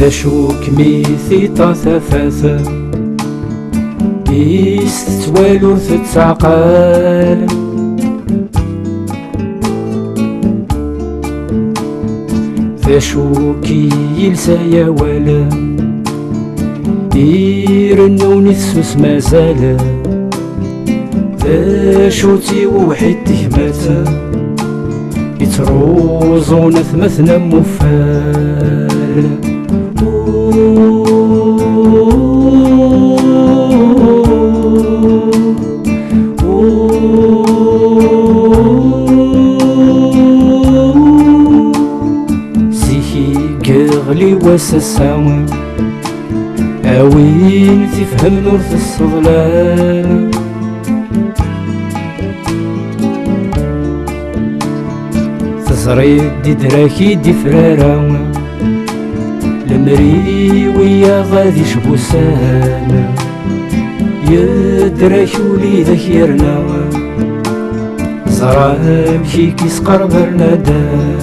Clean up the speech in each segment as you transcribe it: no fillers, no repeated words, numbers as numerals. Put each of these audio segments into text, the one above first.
تشوك ميثي ثاثا إيس تتوالو تتعقال تشوكي يلسى يا ولا يرنوني السوس مازال تشوتي وحيد تهمتا يتروزون ثمثنا مفال سيهي قغلي وسساوي أوين تفهم نور في الصغلان تزريد دي دراكي دي فرارا المري ويا غادي شبوسانا يدراكولي ذكيرنا زرام كي كيسقر برنادان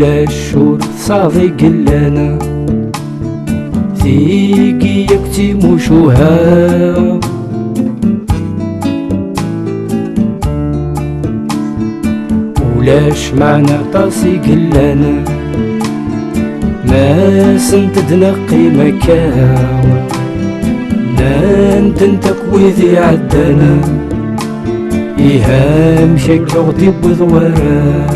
ولا الشور صافي قلانا ثيقي يكتي مشوها ولاش معنا طاسي قلانا ما سنت تنقي مكان نانت تكويذي عدانا إيهام شكل غضب وضوارا